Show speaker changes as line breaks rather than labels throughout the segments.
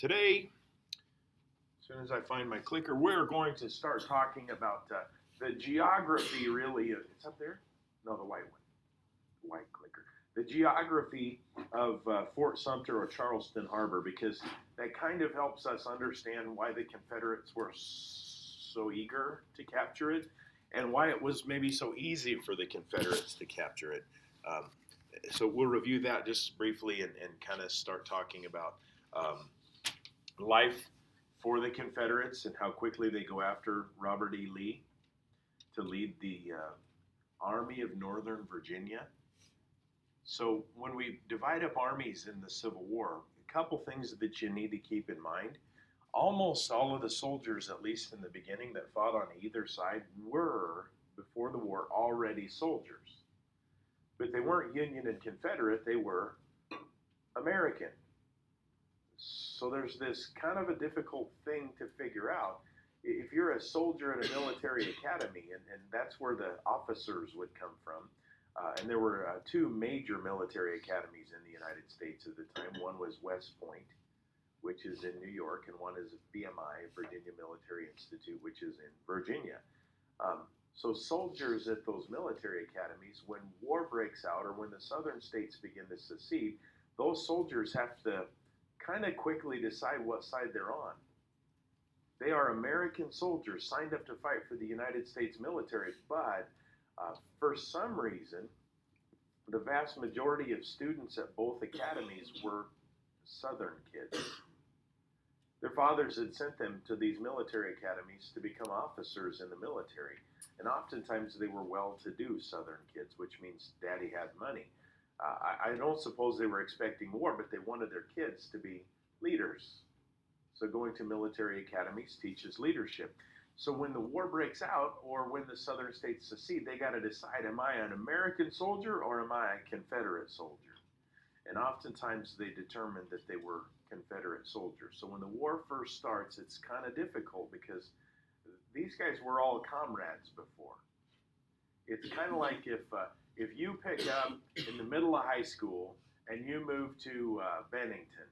Today, as soon as I find my clicker, we're going to start talking about the geography, really. It's up there? No, the white one. The white clicker. The geography of Fort Sumter or Charleston Harbor, because that kind of helps us understand why the Confederates were so eager to capture it and why it was maybe so easy for the Confederates to capture it. So we'll review that just briefly and kind of start talking about life for the Confederates and how quickly they go after Robert E. Lee to lead the Army of Northern Virginia. So when we divide up armies in the Civil War, a couple things that you need to keep in mind. Almost all of the soldiers, at least in the beginning, that fought on either side were, before the war, already soldiers. But they weren't Union and Confederate, they were American. So there's this kind of a difficult thing to figure out. If you're a soldier at a military academy, and that's where the officers would come from, and there were two major military academies in the United States at the time. One was West Point, which is in New York, and one is VMI, Virginia Military Institute, which is in Virginia. So soldiers at those military academies, when war breaks out or when the southern states begin to secede, those soldiers have to kind of quickly decide what side they're on. They are American soldiers signed up to fight for the United States military, but for some reason, the vast majority of students at both academies were Southern kids. Their fathers had sent them to these military academies to become officers in the military, and oftentimes they were well-to-do Southern kids, which means daddy had money. I don't suppose they were expecting war, but they wanted their kids to be leaders. So going to military academies teaches leadership. So when the war breaks out or when the southern states secede, they got to decide, am I an American soldier or am I a Confederate soldier? And oftentimes they determined that they were Confederate soldiers. So when the war first starts, it's kind of difficult because these guys were all comrades before. It's kind of like if you pick up in the middle of high school and you move to Bennington,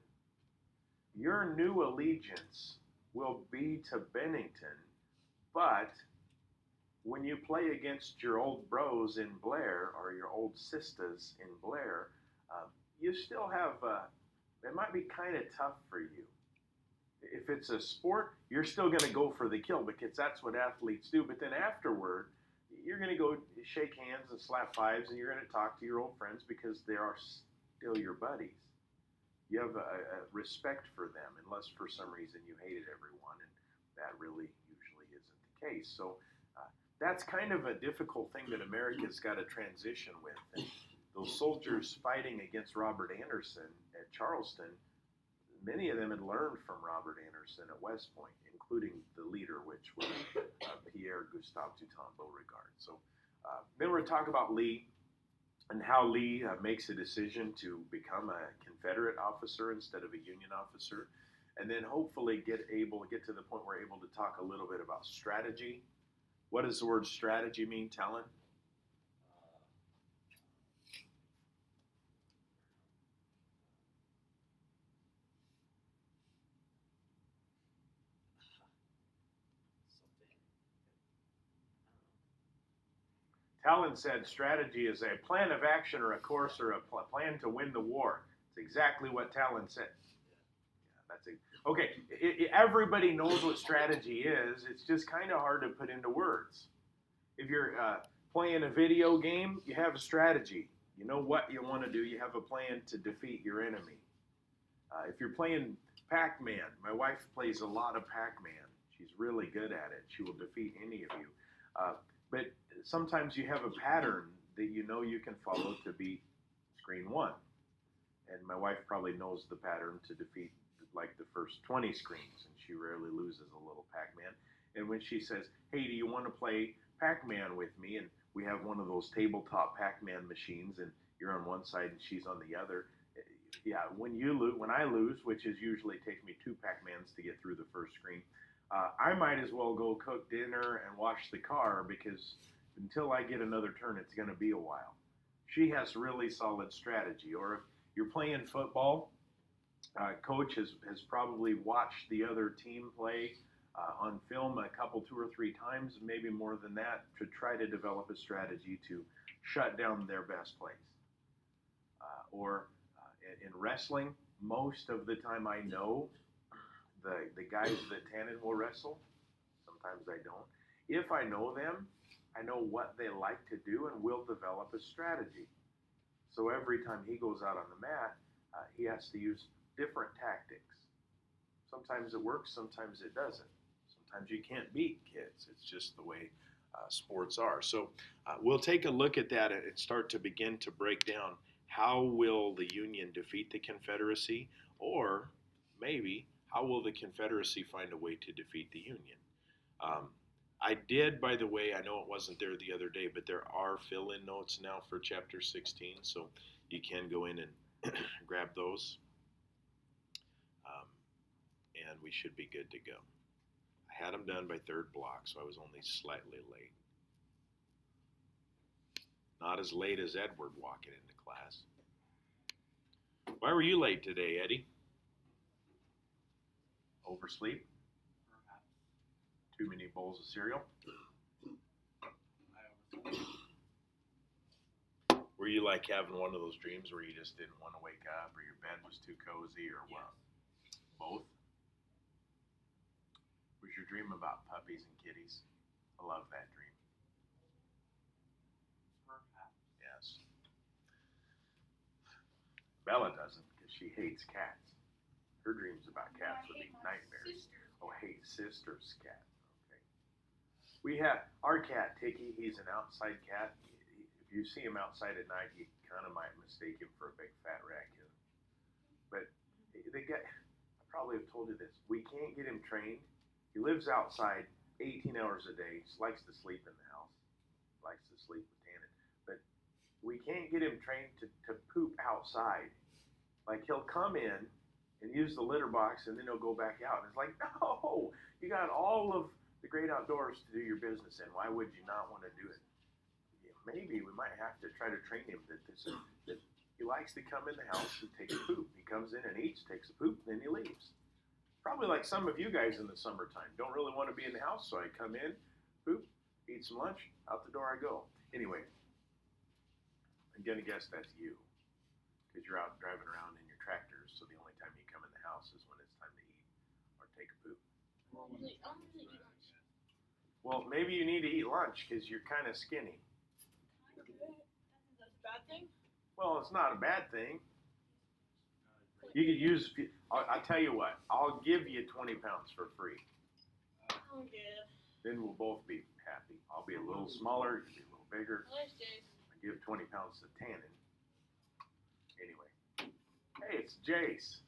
your new allegiance will be to Bennington, but when you play against your old bros in Blair or your old sisters in Blair, you still have, it might be kind of tough for you. If it's a sport, you're still going to go for the kill because that's what athletes do, but then afterward, you're going to go shake hands and slap fives, and you're going to talk to your old friends because they are still your buddies. You have a respect for them, unless for some reason you hated everyone, and that really usually isn't the case. So that's kind of a difficult thing that America's got to transition with. And those soldiers fighting against Robert Anderson at Charleston, many of them had learned from Robert Anderson at West Point, including the leader, which was Pierre Gustave Toutant Beauregard. So then we're going to talk about Lee and how Lee makes a decision to become a Confederate officer instead of a Union officer. And then hopefully get to the point where we're able to talk a little bit about strategy. What does the word strategy mean, Talon? Talon said strategy is a plan of action or a course or a plan to win the war. It's exactly what Talon said. Yeah, that's it. Okay, everybody knows what strategy is. It's just kind of hard to put into words. If you're playing a video game, you have a strategy. You know what you want to do. You have a plan to defeat your enemy. If you're playing Pac-Man, my wife plays a lot of Pac-Man. She's really good at it. She will defeat any of you. But sometimes you have a pattern that you know you can follow to beat screen one. And my wife probably knows the pattern to defeat like the first 20 screens, and she rarely loses a little Pac-Man. And when she says, hey, do you want to play Pac-Man with me? And we have one of those tabletop Pac-Man machines, and you're on one side and she's on the other. Yeah, when I lose, which is usually takes me 2 Pac-Mans to get through the first screen, I might as well go cook dinner and wash the car because until I get another turn, it's going to be a while. She has really solid strategy. Or if you're playing football Coach has probably watched the other team play on film a couple, 2 or 3 times, maybe more than that, to try to develop a strategy to shut down their best plays. Or in wrestling, most of the time I know the guys that Tannen will wrestle. Sometimes I don't. If I know them, I know what they like to do and will develop a strategy. So every time he goes out on the mat, he has to use different tactics. Sometimes it works, sometimes it doesn't. Sometimes you can't beat kids. It's just the way sports are. So we'll take a look at that and start to begin to break down how will the Union defeat the Confederacy, or maybe how will the Confederacy find a way to defeat the Union. I did, by the way, I know it wasn't there the other day, but there are fill-in notes now for Chapter 16, so you can go in and grab those, and we should be good to go. I had them done by third block, so I was only slightly late. Not as late as Edward walking into class. Why were you late today, Eddie? Oversleep? Too many bowls of cereal? Were you like having one of those dreams where you just didn't want to wake up, or your bed was too cozy, or what? Both? Was your dream about puppies and kitties? I love that dream. Yes. Bella doesn't, because she hates cats. Her dreams about cats would be nightmares. Oh, hate sister's cat. We have our cat, Tiki. He's an outside cat. If you see him outside at night, you kind of might mistake him for a big fat raccoon. But the guy, I probably have told you this. We can't get him trained. He lives outside 18 hours a day. He likes to sleep in the house. Likes to sleep with Tannen. But we can't get him trained to poop outside. Like, he'll come in and use the litter box, and then he'll go back out. And it's like, no, you got all of the great outdoors to do your business in. Why would you not want to do it? Maybe we might have to try to train him that he likes to come in the house and take a poop. He comes in and eats, takes a poop, and then he leaves. Probably like some of you guys in the summertime. Don't really want to be in the house, so I come in, poop, eat some lunch, out the door I go. Anyway, I'm going to guess that's you, because you're out driving around in your tractors, so the only time you come in the house is when it's time to eat or take a poop. Well, maybe you need to eat lunch because you're kind of skinny.
That's a bad thing?
Well, it's not a bad thing. You could use, I'll tell you what, I'll give you 20 pounds for free.
I'm good.
Then we'll both be happy. I'll be a little smaller, you'll be a little bigger.
Nice, Jace.
I give 20 pounds to Tannen. Anyway. Hey, it's Jace.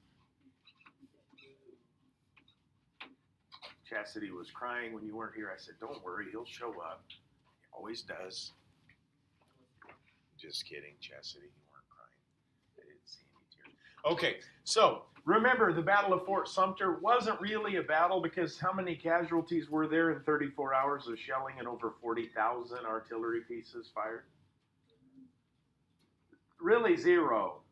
Chastity was crying when you weren't here. I said, don't worry, he'll show up. He always does. Just kidding, Chastity. You weren't crying. I didn't see any tears. Okay, so remember, the Battle of Fort Sumter wasn't really a battle because how many casualties were there in 34 hours of shelling and over 40,000 artillery pieces fired? Really, zero.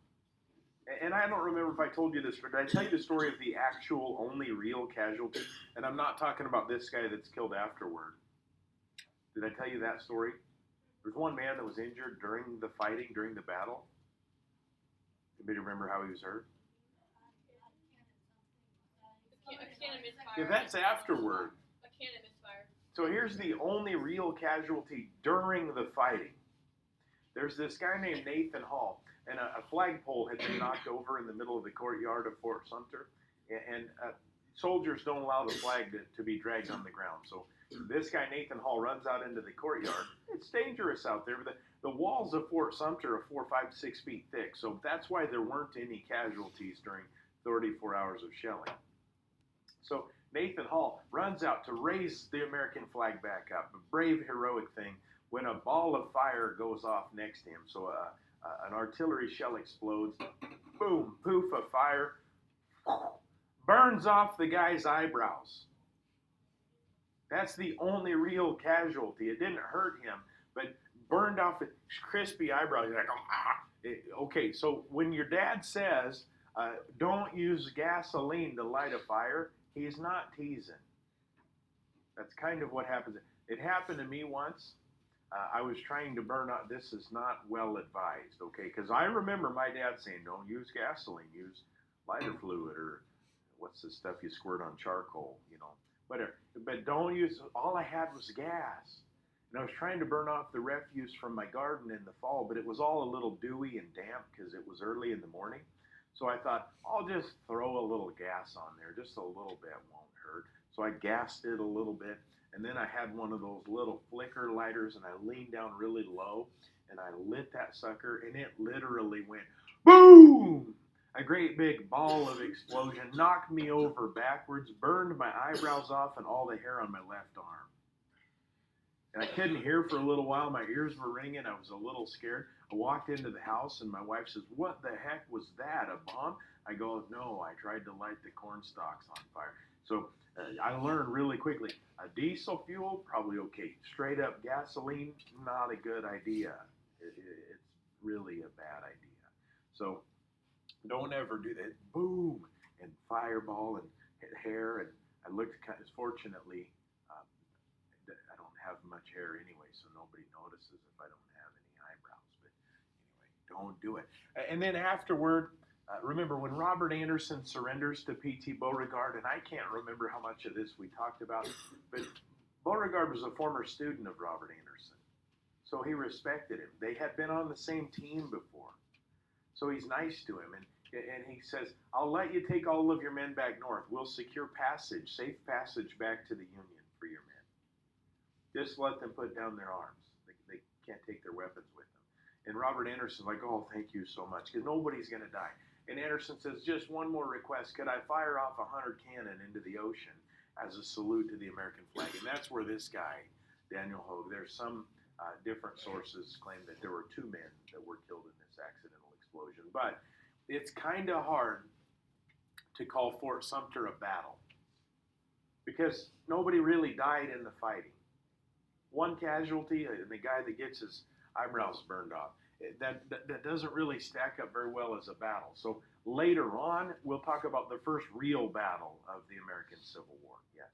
And I don't remember if I told you this, but did I tell you the story of the actual only real casualty? And I'm not talking about this guy that's killed afterward. Did I tell you that story? There's one man that was injured during the fighting, during the battle. Anybody remember how he was hurt?
A cannon misfire.
Yeah, that's afterward.
A cannon misfire.
So here's the only real casualty during the fighting. There's this guy named Nathan Hall, and a flagpole had been knocked over in the middle of the courtyard of Fort Sumter, and soldiers don't allow the flag to be dragged on the ground. So this guy, Nathan Hall, runs out into the courtyard. It's dangerous out there, but the walls of Fort Sumter are 4, 5, 6 feet thick, so that's why there weren't any casualties during 34 hours of shelling. So Nathan Hall runs out to raise the American flag back up, a brave, heroic thing, when a ball of fire goes off next to him. So an artillery shell explodes, boom, poof of fire, burns off the guy's eyebrows. That's the only real casualty. It didn't hurt him, but burned off his crispy eyebrows. You're like, oh, ah. Okay, so when your dad says, don't use gasoline to light a fire. He's not teasing. That's kind of what happens. It happened to me once. I was trying to burn out. This is not well advised, okay? Because I remember my dad saying, don't use gasoline, use lighter fluid, or what's the stuff you squirt on charcoal, whatever. But don't use, all I had was gas. And I was trying to burn off the refuse from my garden in the fall, but it was all a little dewy and damp because it was early in the morning. So I thought, I'll just throw a little gas on there. Just a little bit won't hurt. So I gassed it a little bit. And then I had one of those little flicker lighters, and I leaned down really low, and I lit that sucker, and it literally went boom! A great big ball of explosion, knocked me over backwards, burned my eyebrows off and all the hair on my left arm. And I couldn't hear for a little while. My ears were ringing. I was a little scared. I walked into the house, and my wife says, what the heck was that, a bomb? I go, no, I tried to light the corn stalks on fire. So I learned really quickly, a diesel fuel, probably okay. Straight up gasoline, not a good idea. It's really a bad idea. So don't ever do that. Boom, and fireball and hit hair. And I looked kind of, fortunately, I don't have much hair anyway, so nobody notices if I don't have any eyebrows. But anyway, don't do it. And then afterward, remember when Robert Anderson surrenders to P.T. Beauregard, and I can't remember how much of this we talked about, but Beauregard was a former student of Robert Anderson, so he respected him. They had been on the same team before, so he's nice to him, and he says, I'll let you take all of your men back north. We'll secure passage, safe passage back to the Union for your men. Just let them put down their arms. They can't take their weapons with them. And Robert Anderson's like, oh, thank you so much, because nobody's going to die. And Anderson says, just one more request. Could I fire off 100 cannon into the ocean as a salute to the American flag? And that's where this guy, Daniel Hogue, there's some different sources claim that there were 2 men that were killed in this accidental explosion. But it's kind of hard to call Fort Sumter a battle because nobody really died in the fighting. One casualty, and the guy that gets his eyebrows burned off. That doesn't really stack up very well as a battle. So later on, we'll talk about the first real battle of the American Civil War. Yes.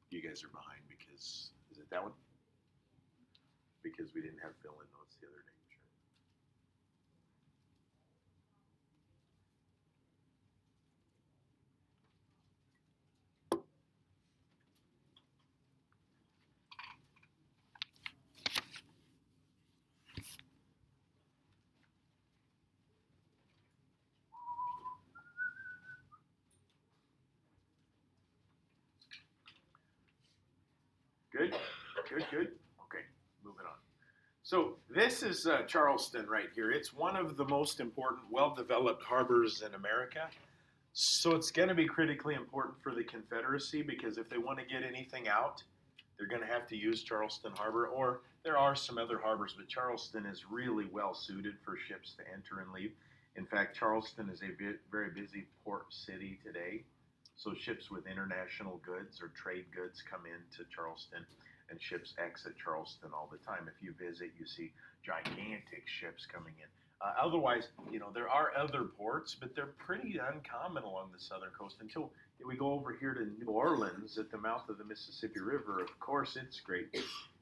You guys are behind because, is it that one? Because we didn't have fill-in notes the other day. Good, good. Okay, moving on. So this is Charleston right here. It's one of the most important, well-developed harbors in America. So it's going to be critically important for the Confederacy because if they want to get anything out, they're going to have to use Charleston Harbor, or there are some other harbors, but Charleston is really well suited for ships to enter and leave. In fact, Charleston is a very busy port city today. So ships with international goods or trade goods come into Charleston, and ships exit Charleston all the time. If you visit, you see gigantic ships coming in. Otherwise, there are other ports, but they're pretty uncommon along the southern coast until we go over here to New Orleans at the mouth of the Mississippi River. Of course, it's great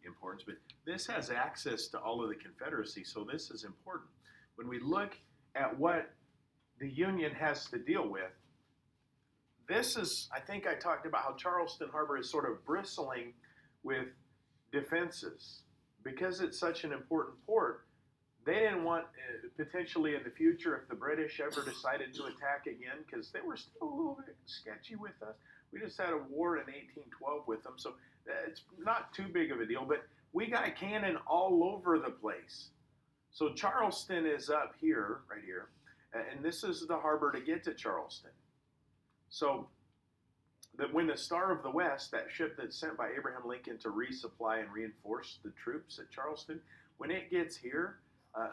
importance, but this has access to all of the Confederacy, so this is important. When we look at what the Union has to deal with, this is, I think I talked about how Charleston Harbor is sort of bristling with defenses. Because it's such an important port, they didn't want, potentially in the future, if the British ever decided to attack again, because they were still a little bit sketchy with us. We just had a war in 1812 with them, so it's not too big of a deal. But we got cannon all over the place. So Charleston is up here, right here, and this is the harbor to get to Charleston. So that when the Star of the West, that ship that's sent by Abraham Lincoln to resupply and reinforce the troops at Charleston, when it gets here,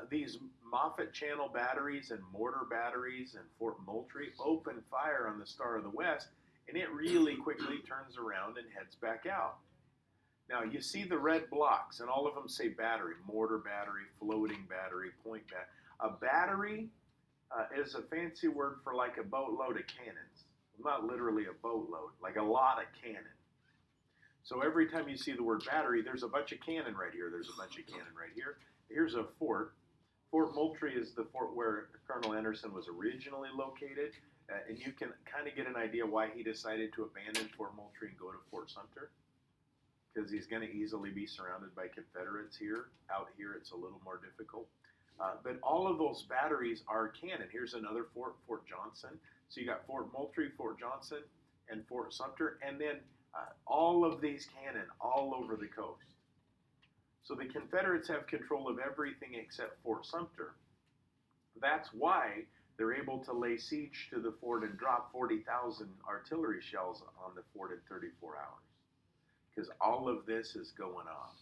these Moffett Channel batteries and mortar batteries and Fort Moultrie open fire on the Star of the West, and it really quickly turns around and heads back out. Now, you see the red blocks, and all of them say battery, mortar battery, floating battery, point battery. A battery is a fancy word for like a boatload of cannons. Not literally a boatload, like a lot of cannon. So every time you see the word battery, there's a bunch of cannon right here. There's a bunch of cannon right here. Here's a fort. Fort Moultrie is the fort where Colonel Anderson was originally located. And you can kind of get an idea why he decided to abandon Fort Moultrie and go to Fort Sumter. Because he's going to easily be surrounded by Confederates here. Out here, it's a little more difficult. But all of those batteries are cannon. Here's another fort, Fort Johnson. So you got Fort Moultrie, Fort Johnson, and Fort Sumter. And then all of these cannon all over the coast. So the Confederates have control of everything except Fort Sumter. That's why they're able to lay siege to the fort and drop 40,000 artillery shells on the fort in 34 hours. Because all of this is going off.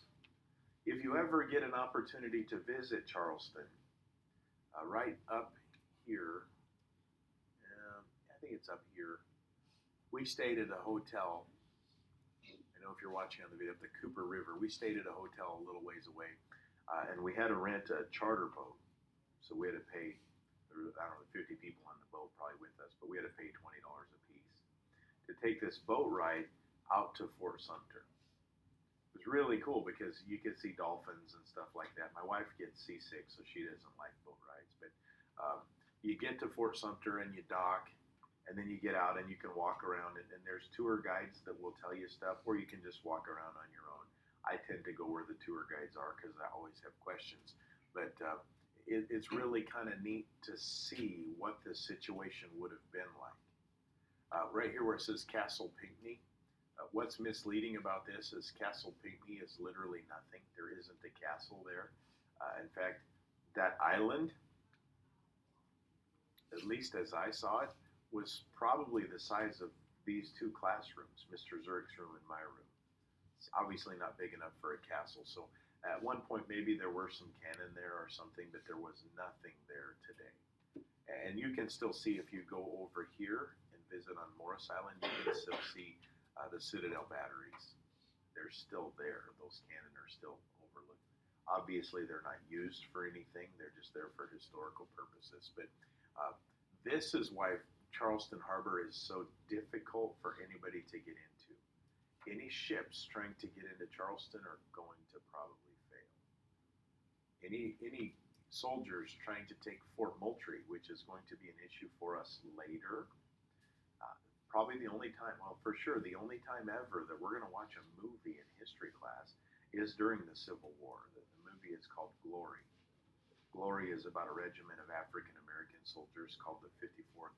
If you ever get an opportunity to visit Charleston, right up here, I think it's up here, we stayed at a hotel. I know if you're watching on the video, up the Cooper River, we stayed at a hotel a little ways away, and we had to rent a charter boat. So we had to pay, I don't know, 50 people on the boat probably with us, but we had to pay $20 a piece to take this boat ride out to Fort Sumter. It was really cool because you could see dolphins and stuff like that. My wife gets seasick, so she doesn't like boat rides. But you get to Fort Sumter and you dock, and then you get out and you can walk around. And there's tour guides that will tell you stuff, or you can just walk around on your own. I tend to go where the tour guides are because I always have questions. But it's really kind of neat to see what the situation would have been like. Right here where it says Castle Pinckney. What's misleading about this is Castle Pinckney is literally nothing. There isn't a castle there. In fact, that island, at least as I saw it, was probably the size of these two classrooms, Mr. Zurich's room and my room. It's obviously not big enough for a castle. So at one point, maybe there were some cannon there or something, but there was nothing there today. And you can still see if you go over here and visit on Morris Island, you can still see the Citadel batteries. They're still there. Those cannon are still overlooked. Obviously, they're not used for anything. They're just there for historical purposes. But this is why Charleston Harbor is so difficult for anybody to get into. Any ships trying to get into Charleston are going to probably fail. Any soldiers trying to take Fort Moultrie, which is going to be an issue for us later, probably the only time, well, for sure, the only time ever that we're going to watch a movie in history class is during the Civil War. The movie is called Glory. Glory is about a regiment of African-American soldiers called the 54th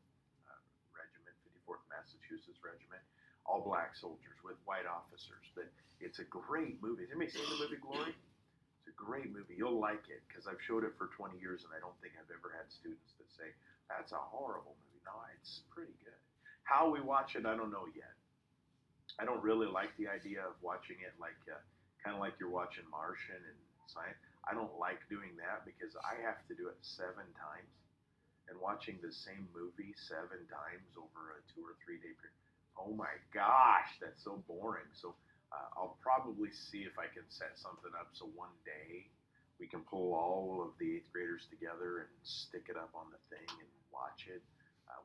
Regiment, 54th Massachusetts Regiment, all black soldiers with white officers. But it's a great movie. Has anybody seen the movie Glory? It's a great movie. You'll like it because I've showed it for 20 years and I don't think I've ever had students that say, that's a horrible movie. No, it's pretty good. How we watch it, I don't know yet. I don't really like the idea of watching it like, kind of like you're watching Martian and Science. I don't like doing that because I have to do it 7 times. And watching the same movie 7 times over a 2 or 3 day period, oh my gosh, that's so boring. So I'll probably see if I can set something up so one day we can pull all of the 8th graders together and stick it up on the thing and watch it.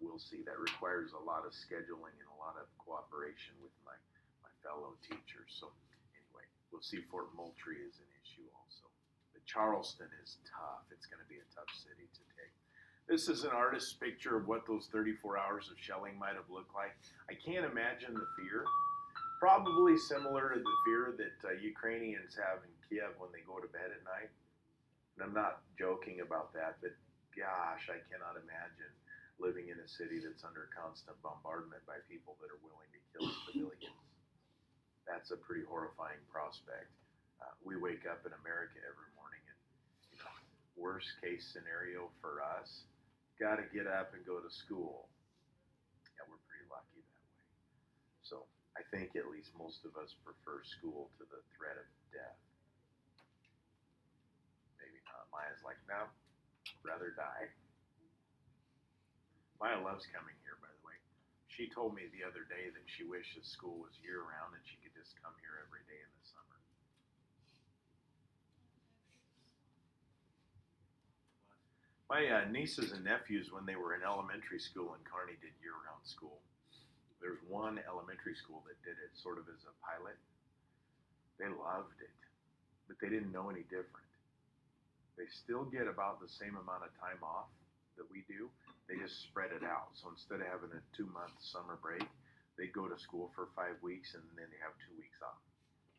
We'll see. That requires a lot of scheduling and a lot of cooperation with my fellow teachers. So anyway, we'll see. Fort Moultrie is an issue also. But Charleston is tough. It's going to be a tough city to take. This is an artist's picture of what those 34 hours of shelling might have looked like. I can't imagine the fear. Probably similar to the fear that Ukrainians have in Kiev when they go to bed at night. And I'm not joking about that, but gosh, I cannot imagine living in a city that's under constant bombardment by people that are willing to kill civilians. That's a pretty horrifying prospect. We wake up in America every morning and, worst case scenario for us, got to get up and go to school. Yeah, we're pretty lucky that way. So I think at least most of us prefer school to the threat of death. Maybe not. Maya's like, no, rather die. Maya loves coming here, by the way. She told me the other day that she wishes school was year-round and she could just come here every day in the summer. My nieces and nephews, when they were in elementary school in Kearney, did year-round school. There's one elementary school that did it sort of as a pilot. They loved it, but they didn't know any different. They still get about the same amount of time off that we do. They just spread it out. So instead of having a 2-month summer break, they go to school for 5 weeks and then they have 2 weeks off.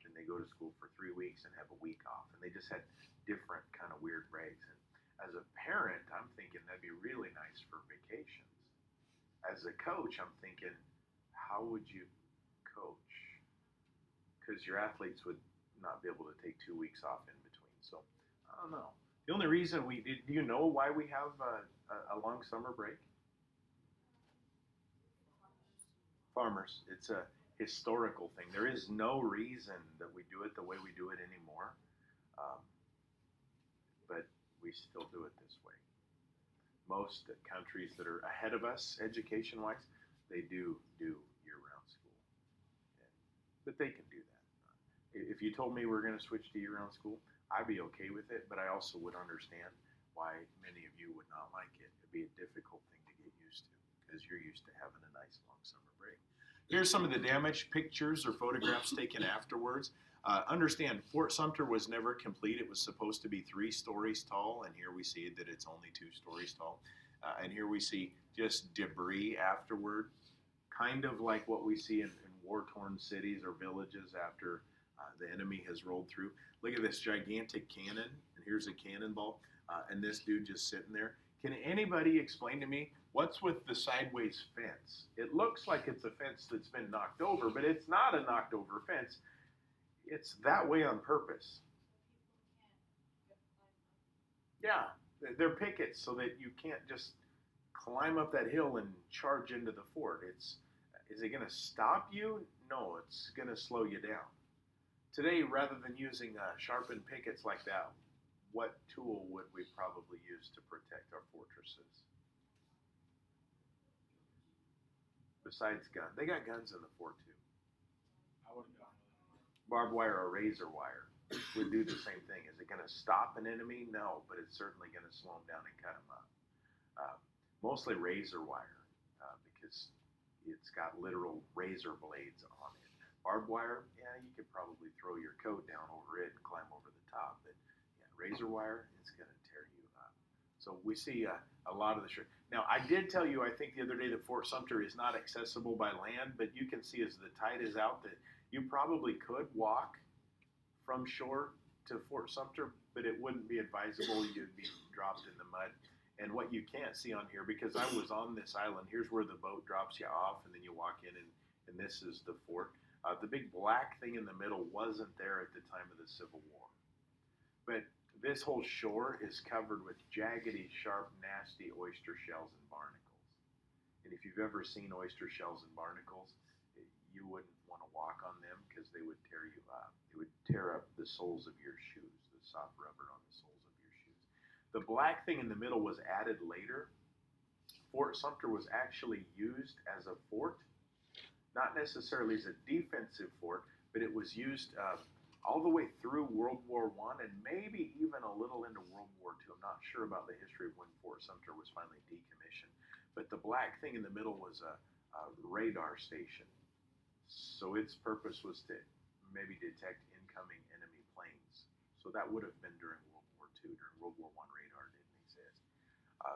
Then they go to school for 3 weeks and have a week off. And they just had different kind of weird breaks. And as a parent, I'm thinking that'd be really nice for vacations. As a coach, I'm thinking, how would you coach? Because your athletes would not be able to take 2 weeks off in between. So I don't know. The only reason do you know why we have a long summer break? Farmers. It's a historical thing. There is no reason that we do it the way we do it anymore. But we still do it this way. Most countries that are ahead of us education-wise, they do year-round school. But they can do that. If you told me we're going to switch to year-round school, I'd be okay with it, but I also would understand why many of you would not like it. It'd be a difficult thing to get used to because you're used to having a nice long summer break. Here's some of the damaged pictures or photographs taken afterwards. Understand, Fort Sumter was never complete. It was supposed to be 3 stories tall, and here we see that it's only 2 stories tall. And here we see just debris afterward, kind of like what we see in war-torn cities or villages after the enemy has rolled through. Look at this gigantic cannon, and here's a cannonball, and this dude just sitting there. Can anybody explain to me what's with the sideways fence? It looks like it's a fence that's been knocked over, but it's not a knocked over fence. It's that way on purpose. Yeah, they're pickets so that you can't just climb up that hill and charge into the fort. Is it going to stop you? No, it's going to slow you down. Today, rather than using sharpened pickets like that, what tool would we probably use to protect our fortresses? Besides guns. They got guns in the fort too.
I would have gone
Barbed wire or razor wire would do the same thing. Is it going to stop an enemy? No, but it's certainly going to slow them down and cut them up. Mostly razor wire because it's got literal razor blades on it. Barbed wire, yeah, you could probably throw your coat down over it and climb over the top. But yeah, razor wire, it's going to tear you up. So we see a lot of the Now, I did tell you, I think the other day, that Fort Sumter is not accessible by land, but you can see as the tide is out that you probably could walk from shore to Fort Sumter, but it wouldn't be advisable. You'd be dropped in the mud. And what you can't see on here, because I was on this island, here's where the boat drops you off, and then you walk in, and this is the fort. The big black thing in the middle wasn't there at the time of the Civil War. But this whole shore is covered with jaggedy, sharp, nasty oyster shells and barnacles. And if you've ever seen oyster shells and barnacles, you wouldn't want to walk on them because they would tear you up. It would tear up the soles of your shoes, the soft rubber on the soles of your shoes. The black thing in the middle was added later. Fort Sumter was actually used as a fort. Not necessarily as a defensive fort, but it was used all the way through World War I and maybe even a little into World War II. I'm not sure about the history of when Fort Sumter was finally decommissioned. But the black thing in the middle was a radar station. So its purpose was to maybe detect incoming enemy planes. So that would have been during World War II. During World War I, radar didn't exist.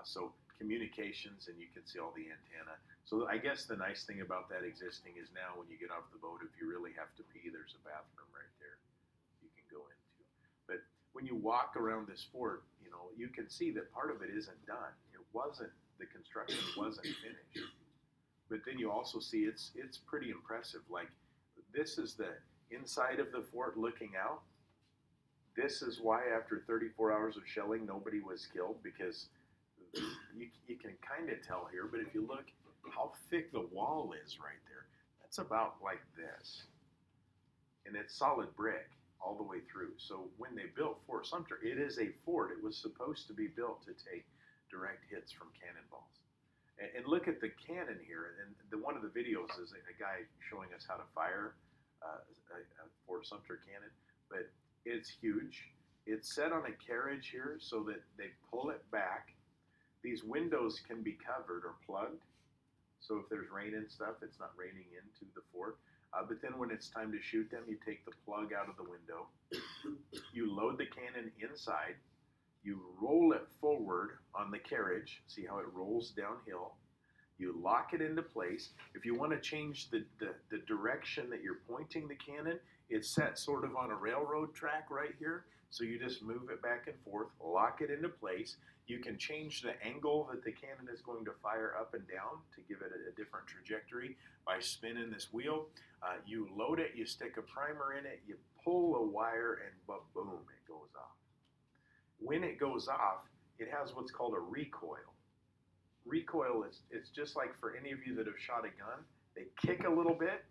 So communications, and you can see all the antenna. So I guess the nice thing about that existing is now when you get off the boat, if you really have to pee, there's a bathroom right there you can go into. But when you walk around this fort, you can see that part of it isn't done. The construction wasn't finished. But then you also see it's pretty impressive. Like, this is the inside of the fort looking out. This is why after 34 hours of shelling, nobody was killed, because you can kind of tell here, but if you look how thick the wall is right there, that's about like this. And it's solid brick all the way through. So when they built Fort Sumter, it is a fort. It was supposed to be built to take direct hits from cannonballs. And look at the cannon here. And one of the videos is a guy showing us how to fire a Fort Sumter cannon. But it's huge. It's set on a carriage here so that they pull it back. These windows can be covered or plugged. So if there's rain and stuff, it's not raining into the fort. But then when it's time to shoot them, you take the plug out of the window. You load the cannon inside. You roll it forward on the carriage. See how it rolls downhill. You lock it into place. If you want to change the direction that you're pointing the cannon, it's set sort of on a railroad track right here. So you just move it back and forth, lock it into place. You can change the angle that the cannon is going to fire up and down to give it a different trajectory by spinning this wheel. You load it, you stick a primer in it, you pull a wire, and boom, it goes off. When it goes off, it has what's called a recoil. Recoil is, it's just like for any of you that have shot a gun, they kick a little bit.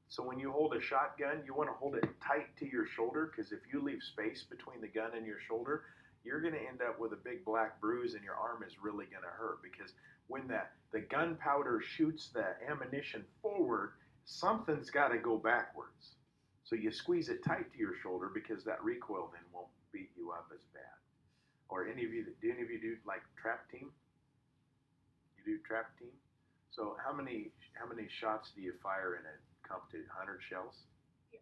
So when you hold a shotgun, you want to hold it tight to your shoulder, because if you leave space between the gun and your shoulder, you're going to end up with a big black bruise and your arm is really going to hurt, because when the gunpowder shoots the ammunition forward, something's got to go backwards. So you squeeze it tight to your shoulder, because that recoil then won't beat you up as bad. Or do any of you do like trap team? You do trap team? So how many shots do you fire in a competition? 100 shells?
Yeah.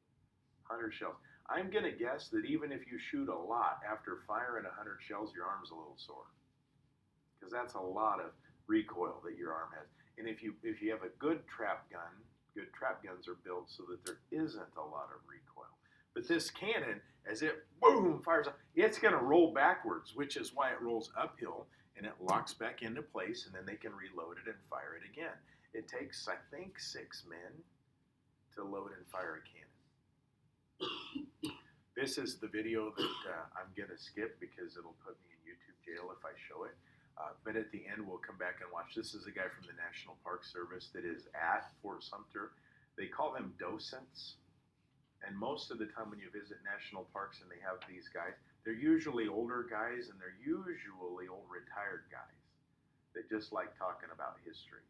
100 shells. I'm going to guess that even if you shoot a lot, after firing 100 shells, your arm's a little sore. Because that's a lot of recoil that your arm has. And if you have a good trap guns are built so that there isn't a lot of recoil. But this cannon, as it boom fires up, it's going to roll backwards, which is why it rolls uphill, and it locks back into place, and then they can reload it and fire it again. It takes, I think, 6 men to load and fire a cannon. This is the video that I'm going to skip because it'll put me in YouTube jail if I show it. But at the end, we'll come back and watch. This is a guy from the National Park Service that is at Fort Sumter. They call them docents. And most of the time when you visit national parks and they have these guys, they're usually older guys, and they're usually old retired guys that just like talking about history.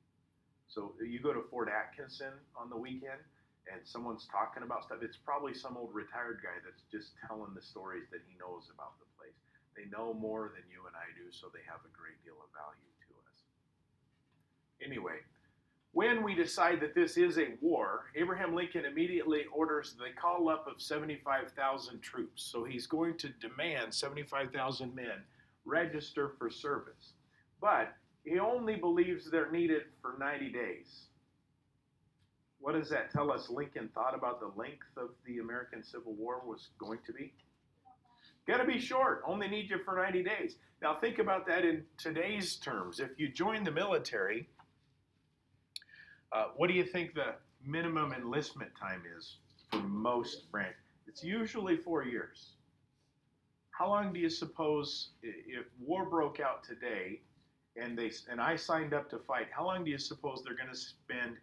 So you go to Fort Atkinson on the weekend and someone's talking about stuff, it's probably some old retired guy that's just telling the stories that he knows about the place. They know more than you and I do, so they have a great deal of value to us. Anyway, when we decide that this is a war, Abraham Lincoln immediately orders the call up of 75,000 troops. So he's going to demand 75,000 men register for service. But he only believes they're needed for 90 days. What does that tell us Lincoln thought about the length of the American Civil War was going to be? Going to be short. Only need you for 90 days. Now think about that in today's terms. If you join the military, what do you think the minimum enlistment time is for most branches? It's usually 4 years. How long do you suppose, if war broke out today and I signed up to fight, how long do you suppose they're going to spend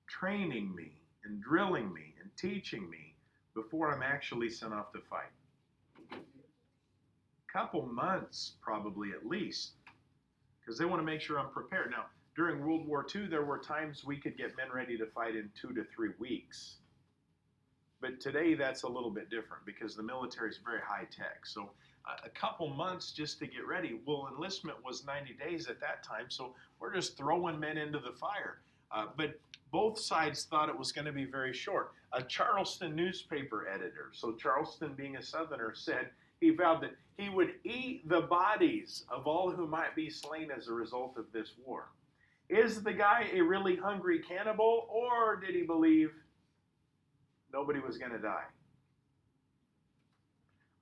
training me and drilling me and teaching me before I'm actually sent off to fight? Couple months, probably at least, because they want to make sure I'm prepared. Now, during World War II, there were times we could get men ready to fight in 2 to 3 weeks. But today, that's a little bit different because the military is very high tech. So a couple months just to get ready. Well, enlistment was 90 days at that time, so we're just throwing men into the fire. But both sides thought it was going to be very short. A Charleston newspaper editor, so Charleston being a Southerner, said he vowed that he would eat the bodies of all who might be slain as a result of this war. Is the guy a really hungry cannibal, or did he believe nobody was going to die?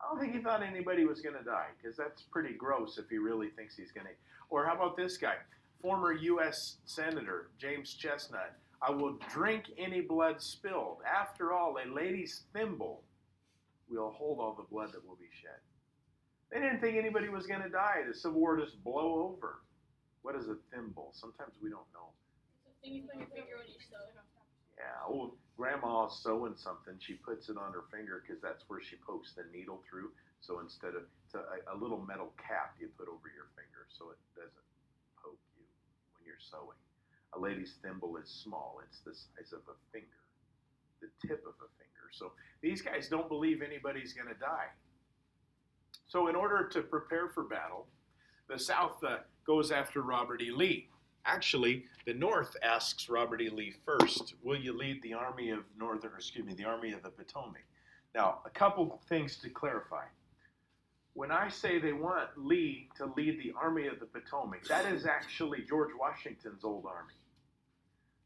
I don't think he thought anybody was going to die, because that's pretty gross if he really thinks he's going to. Or how about this guy, former U.S. Senator James Chestnut? I will drink any blood spilled. After all, a lady's thimble will hold all the blood that will be shed. They didn't think anybody was going to die. The Civil War just blow over. What is a thimble? Sometimes we don't know.
It's a thing you put your finger when you sew.
Yeah, well, Grandma's sewing something. She puts it on her finger because that's where she pokes the needle through. So instead of, it's a little metal cap you put over your finger so it doesn't poke you when you're sewing. A lady's thimble is small. It's the size of a finger, the tip of a finger. So these guys don't believe anybody's going to die. So in order to prepare for battle, The South goes after Robert E. Lee. Actually, the North asks Robert E. Lee first, will you lead the Army of the Army of the Potomac? Now, a couple things to clarify. When I say they want Lee to lead the Army of the Potomac, that is actually George Washington's old army.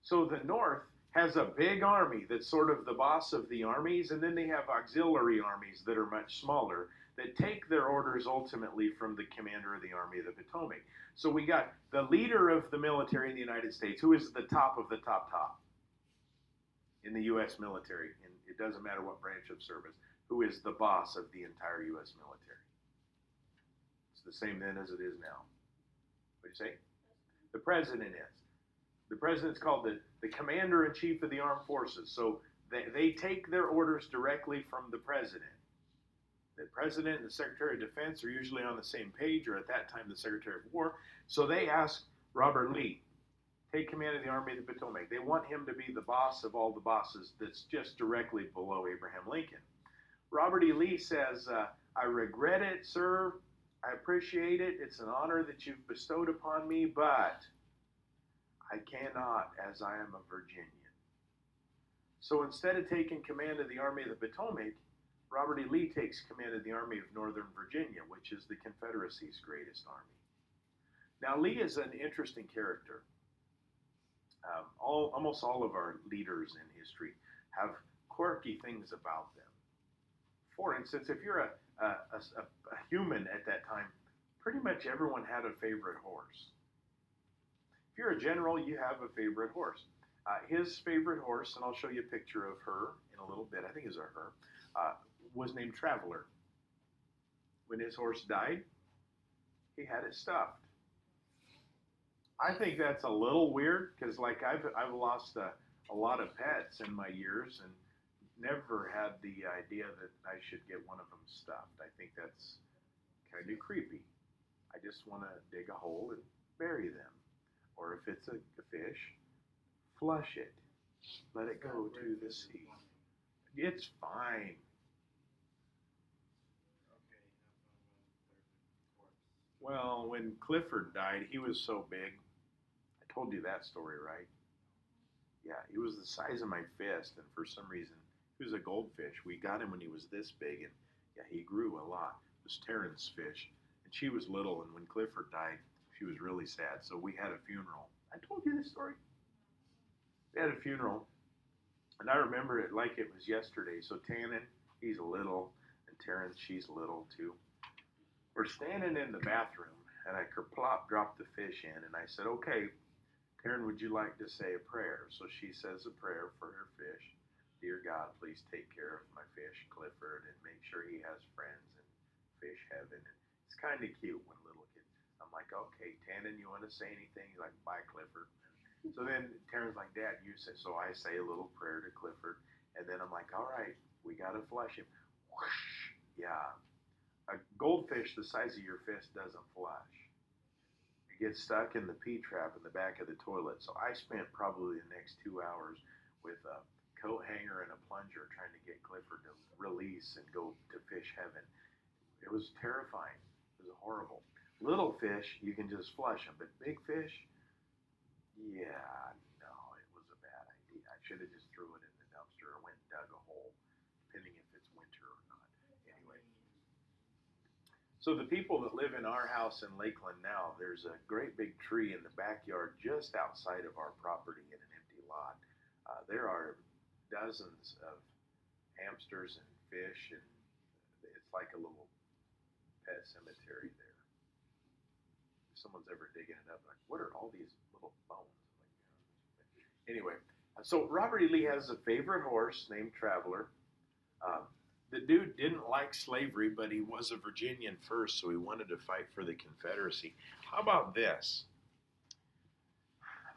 So the North has a big army that's sort of the boss of the armies, and then they have auxiliary armies that are much smaller that take their orders ultimately from the commander of the Army of the Potomac. So we got the leader of the military in the United States, who is the top of the top in the U.S. military, and it doesn't matter what branch of service, who is the boss of the entire U.S. military. It's the same then as it is now. What do you say? The president is. The president's called the commander-in-chief of the armed forces. So they take their orders directly from the president. The president and the Secretary of Defense are usually on the same page, or at that time the Secretary of War. So they ask Robert Lee, take command of the Army of the Potomac. They want him to be the boss of all the bosses that's just directly below Abraham Lincoln. Robert E. Lee says, I regret it, sir. I appreciate it. It's an honor that you've bestowed upon me, but I cannot, as I am a Virginian. So instead of taking command of the Army of the Potomac, Robert E. Lee takes command of the Army of Northern Virginia, which is the Confederacy's greatest army. Now, Lee is an interesting character. Almost all of our leaders in history have quirky things about them. For instance, if you're a human at that time, pretty much everyone had a favorite horse. If you're a general, you have a favorite horse. His favorite horse, and I'll show you a picture of her in a little bit, I think it's her, was named Traveler. When his horse died, he had it stuffed. I think that's a little weird because, like, I've lost a lot of pets in my years and never had the idea that I should get one of them stuffed. I think that's kind of creepy. I just want to dig a hole and bury them. Or if it's a fish, flush it. Let it go to the sea. It's fine. Well, when Clifford died, he was so big. I told you that story, right? Yeah, he was the size of my fist, and for some reason, he was a goldfish. We got him when he was this big, and yeah, he grew a lot. It was Taryn's fish, and she was little, and when Clifford died, she was really sad, so we had a funeral. I told you this story. We had a funeral, and I remember it like it was yesterday. So Tannen, he's little, and Taryn, she's little too. We're standing in the bathroom, and I kerplop dropped the fish in, and I said, okay, Taryn, would you like to say a prayer? So she says a prayer for her fish. Dear God, please take care of my fish, Clifford, and make sure he has friends in fish heaven. And it's kind of cute when little kids, I'm like, okay, Tannen, you want to say anything? He's like, bye, Clifford. So then Taryn's like, Dad, you say. So I say a little prayer to Clifford, and then I'm like, all right, we got to flush him. Whoosh, yeah. A goldfish the size of your fist doesn't flush. It gets stuck in the P-trap in the back of the toilet. So I spent probably the next 2 hours with a coat hanger and a plunger trying to get Clifford to release and go to fish heaven. It was terrifying. It was horrible. Little fish, you can just flush them, but big fish, yeah, no, it was a bad idea. I should have just threw it in the dumpster or went and dug a hole, depending if it's winter or not. Anyway. So the people that live in our house in Lakeland now, there's a great big tree in the backyard just outside of our property in an empty lot. There are dozens of hamsters and fish, and it's like a little pet cemetery there. If someone's ever digging it up, like, what are all these little bones? Anyway, so Robert E. Lee has a favorite horse named Traveler. The dude didn't like slavery, but he was a Virginian first, so he wanted to fight for the Confederacy. How about this?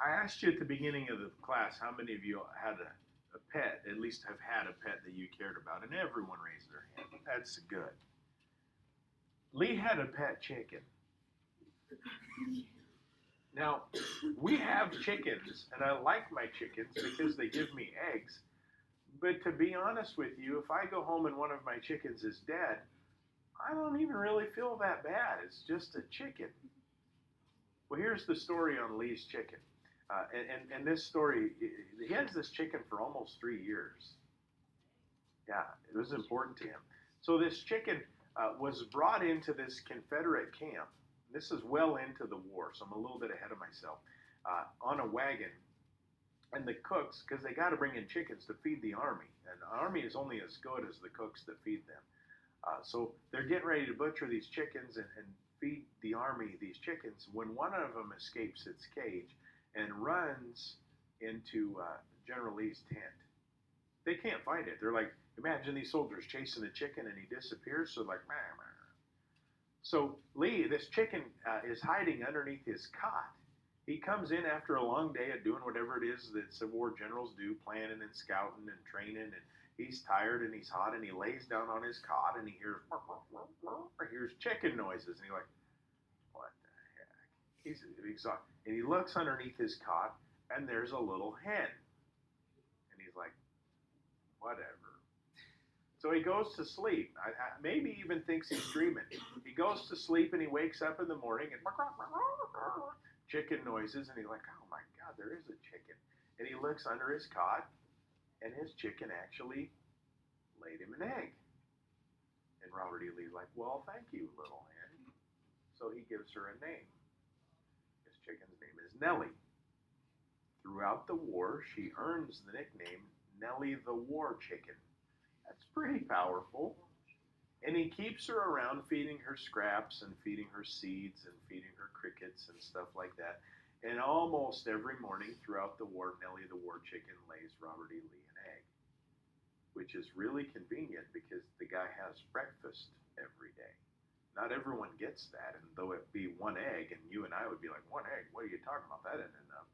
I asked you at the beginning of the class how many of you had a pet, at least have had a pet that you cared about, and everyone raised their hand. That's good. Lee had a pet chicken. Now, we have chickens, and I like my chickens because they give me eggs. But to be honest with you, if I go home and one of my chickens is dead, I don't even really feel that bad. It's just a chicken. Well, here's the story on Lee's chicken. And this story, he has this chicken for almost 3 years. Yeah, it was important to him. So this chicken was brought into this Confederate camp. This is well into the war, so I'm a little bit ahead of myself. On a wagon, and the cooks, because they got to bring in chickens to feed the army, and the army is only as good as the cooks that feed them. So they're getting ready to butcher these chickens and feed the army these chickens when one of them escapes its cage and runs into General Lee's tent. They can't find it. They're like, imagine these soldiers chasing a chicken and he disappears. So like, meh, meh. So Lee, this chicken is hiding underneath his cot. He comes in after a long day of doing whatever it is that Civil War generals do, planning and scouting and training, and he's tired and he's hot, and he lays down on his cot and he hears chicken noises, and he's like, what the heck? He's exhausted. And he looks underneath his cot, and there's a little hen. And he's like, whatever. So he goes to sleep. Maybe even thinks he's dreaming. He goes to sleep and he wakes up in the morning and chicken noises, and he's like, oh my God, there is a chicken. And he looks under his cot, and his chicken actually laid him an egg. And Robert E. Lee's like, well, thank you, little hen. So he gives her a name. His chicken's name is Nellie. Throughout the war, she earns the nickname Nellie the War Chicken. That's pretty powerful. And he keeps her around, feeding her scraps and feeding her seeds and feeding her crickets and stuff like that. And almost every morning throughout the war, Nellie the War Chicken lays Robert E. Lee an egg, which is really convenient because the guy has breakfast every day. Not everyone gets that, and though it be one egg, and you and I would be like, one egg, what are you talking about? That isn't enough.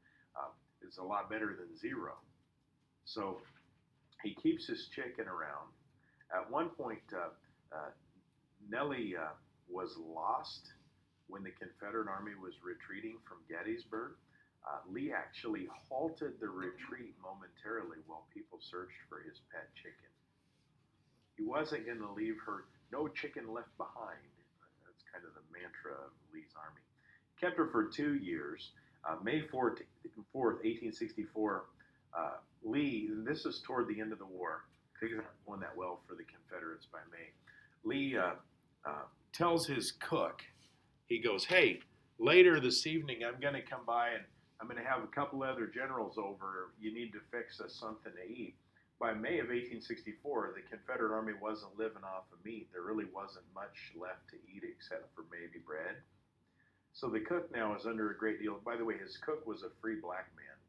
It's a lot better than zero. So he keeps his chicken around. At one point, Nellie was lost when the Confederate Army was retreating from Gettysburg. Lee actually halted the retreat momentarily while people searched for his pet chicken. He wasn't going to leave her, no chicken left behind. That's kind of the mantra of Lee's army. Kept her for 2 years. May 4th, 1864, Lee, and this is toward the end of the war, things aren't going that well for the Confederates by May. Lee tells his cook, he goes, hey, later this evening I'm going to come by and I'm going to have a couple other generals over. You need to fix us something to eat. By May of 1864, the Confederate Army wasn't living off of meat. There really wasn't much left to eat except for maybe bread. So the cook now is under a great deal. By the way, his cook was a free black man.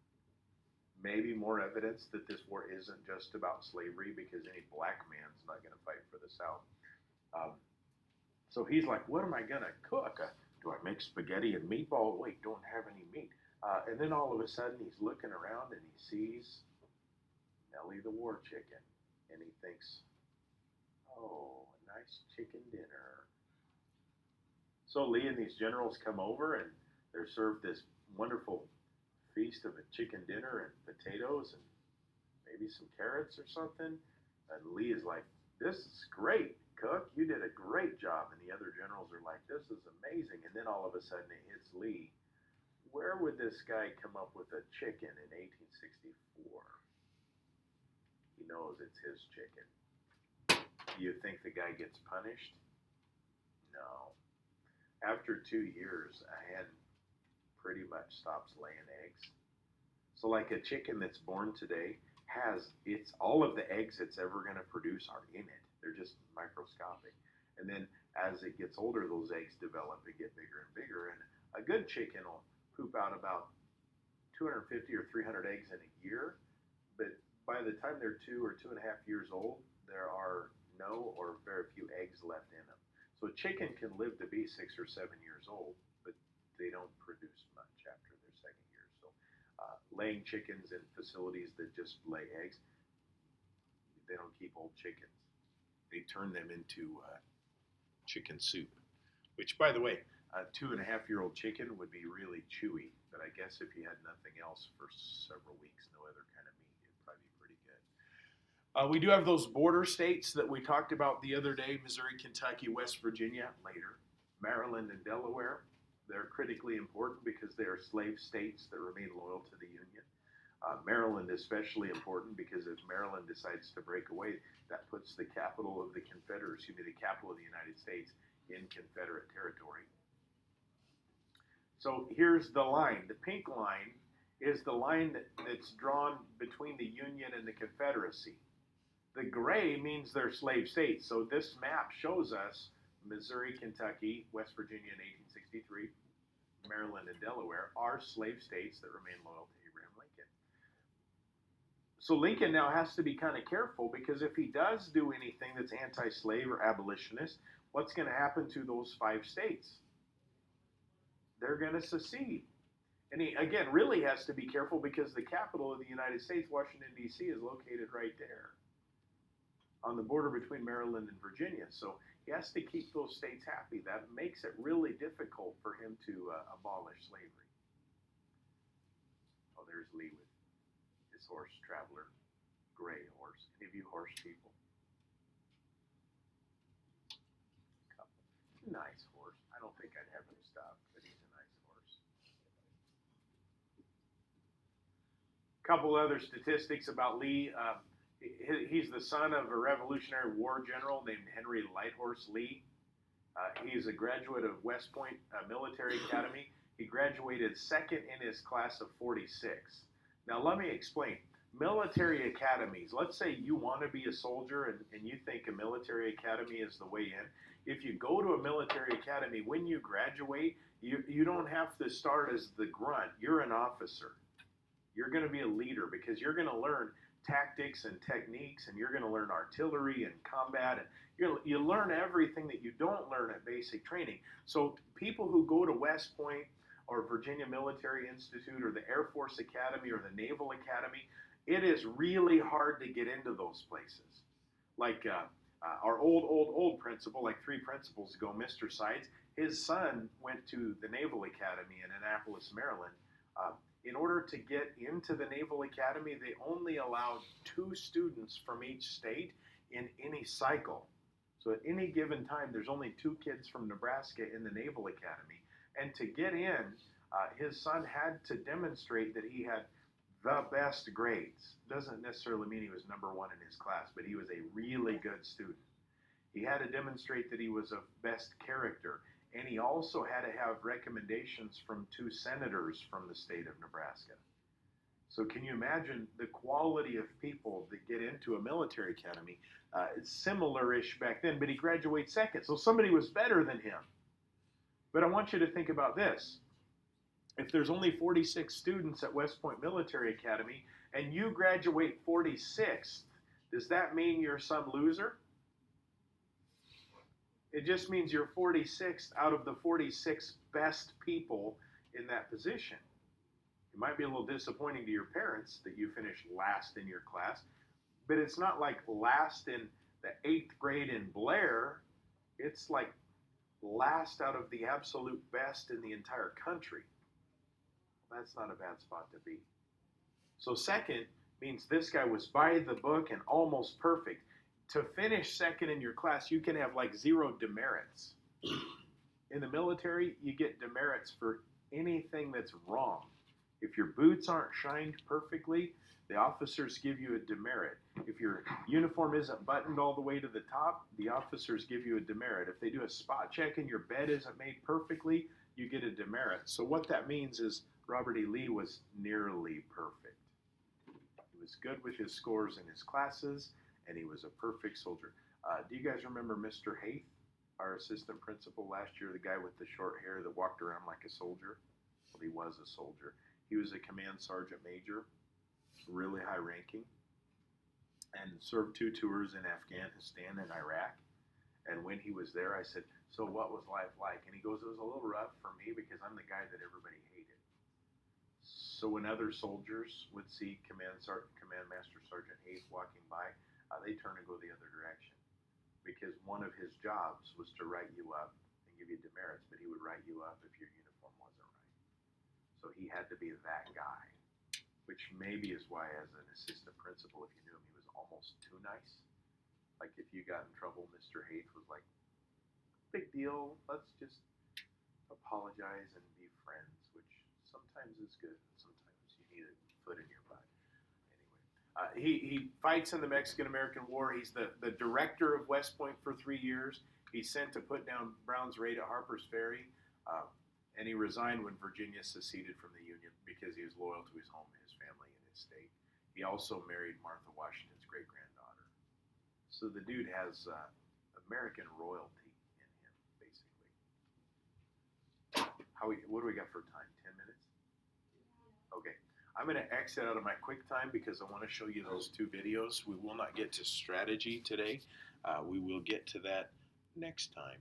Maybe more evidence that this war isn't just about slavery, because any black man's not going to fight for the South. So he's like, what am I going to cook? Do I make spaghetti and meatball? Wait, don't have any meat. And then all of a sudden he's looking around and he sees Nellie the War Chicken. And he thinks, oh, a nice chicken dinner. So Lee and these generals come over and they're served this wonderful feast of a chicken dinner and potatoes and maybe some carrots or something. And Lee is like, this is great, cook. You did a great job. And the other generals are like, this is amazing. And then all of a sudden it hits Lee. Where would this guy come up with a chicken in 1864? He knows it's his chicken. Do you think the guy gets punished? No. After 2 years, a hen pretty much stops laying eggs. So like a chicken that's born today has all of the eggs it's ever going to produce are in it. They're just microscopic. And then as it gets older, those eggs develop and get bigger and bigger. And a good chicken will poop out about 250 or 300 eggs in a year. But by the time they're 2 or 2.5 years old, there are no or very few eggs left in them. So a chicken can live to be 6 or 7 years old, but they don't produce much after their second year. So laying chickens in facilities that just lay eggs, they don't keep old chickens. They turn them into chicken soup, which, by the way, a 2.5-year-old chicken would be really chewy. But I guess if you had nothing else for several weeks, no other kind of meat, it'd probably be pretty good. We do have those border states that we talked about the other day: Missouri, Kentucky, West Virginia, later, Maryland, and Delaware. They're critically important because they are slave states that remain loyal to the Union. Maryland especially important because if Maryland decides to break away, that puts the capital of the the capital of the United States in Confederate territory. So here's the line. The pink line is the line that's drawn between the Union and the Confederacy. The gray means they're slave states. So this map shows us Missouri, Kentucky, West Virginia in 1863, Maryland and Delaware are slave states that remain loyal to Abraham Lincoln. So Lincoln now has to be kind of careful because if he does do anything that's anti-slave or abolitionist, what's going to happen to those 5 states? They're going to secede. And he, again, really has to be careful because the capital of the United States, Washington, D.C., is located right there on the border between Maryland and Virginia. So he has to keep those states happy. That makes it really difficult for him to abolish slavery. Oh, there's Lee with his horse, Traveler, gray horse. Any of you horse people? Nice horse. I don't think I'd have him stop, but he's a nice horse. Couple other statistics about Lee. He's the son of a Revolutionary War general named Henry Lighthorse Lee. He's a graduate of West Point Military Academy. He graduated second in his class of 46. Now let me explain. Military academies, let's say you want to be a soldier and you think a military academy is the way in. If you go to a military academy, when you graduate, you don't have to start as the grunt. You're an officer. You're going to be a leader because you're going to learn tactics and techniques, and you're going to learn artillery and combat, and you learn everything that you don't learn at basic training. So people who go to West Point or Virginia Military Institute or the Air Force Academy or the Naval Academy, it is really hard to get into those places. Like our old principal, like 3 principals ago, Mr. Sides, his son went to the Naval Academy in Annapolis, Maryland. In order to get into the Naval Academy, they only allowed 2 students from each state in any cycle. So at any given time, there's only 2 kids from Nebraska in the Naval Academy. And to get in, his son had to demonstrate that he had the best grades. Doesn't necessarily mean he was number 1 in his class, but he was a really good student. He had to demonstrate that he was of best character. And he also had to have recommendations from 2 senators from the state of Nebraska. So can you imagine the quality of people that get into a military academy? It's similar-ish back then, but he graduates second. So somebody was better than him. But I want you to think about this. If there's only 46 students at West Point Military Academy and you graduate 46th, does that mean you're some loser? It just means you're 46th out of the 46 best people in that position. It might be a little disappointing to your parents that you finished last in your class, but it's not like last in the 8th grade in Blair. It's like last out of the absolute best in the entire country. That's not a bad spot to be. So second means this guy was by the book and almost perfect. To finish second in your class, you can have like 0 demerits. In the military, you get demerits for anything that's wrong. If your boots aren't shined perfectly, the officers give you a demerit. If your uniform isn't buttoned all the way to the top, the officers give you a demerit. If they do a spot check and your bed isn't made perfectly, you get a demerit. So what that means is Robert E. Lee was nearly perfect. He was good with his scores in his classes, and he was a perfect soldier. Do you guys remember Mr. Haith, our assistant principal last year, the guy with the short hair that walked around like a soldier? Well, he was a soldier. He was a command sergeant major, really high ranking, and served 2 tours in Afghanistan and Iraq. And when he was there, I said, so what was life like? And he goes, it was a little rough for me because I'm the guy that everybody hated. So when other soldiers would see Command Master Sergeant Haith walking by, they turn and go the other direction, because one of his jobs was to write you up and give you demerits, but he would write you up if your uniform wasn't right. So he had to be that guy, which maybe is why as an assistant principal, if you knew him, he was almost too nice. Like if you got in trouble, Mr. Haith was like, big deal, let's apologize and be friends, which sometimes is good, and sometimes you need a foot in your butt. Anyway, he fights in the Mexican-American War. He's the director of West Point for 3 years. He's sent to put down Brown's raid at Harper's Ferry, and he resigned when Virginia seceded from the Union because he was loyal to his home, his family, and his state. He also married Martha Washington's great-granddaughter. So the dude has American royalty in him, basically. What do we got for time? 10 minutes? Okay. I'm going to exit out of my quick time because I want to show you those 2 videos. We will not get to strategy today. We will get to that next time.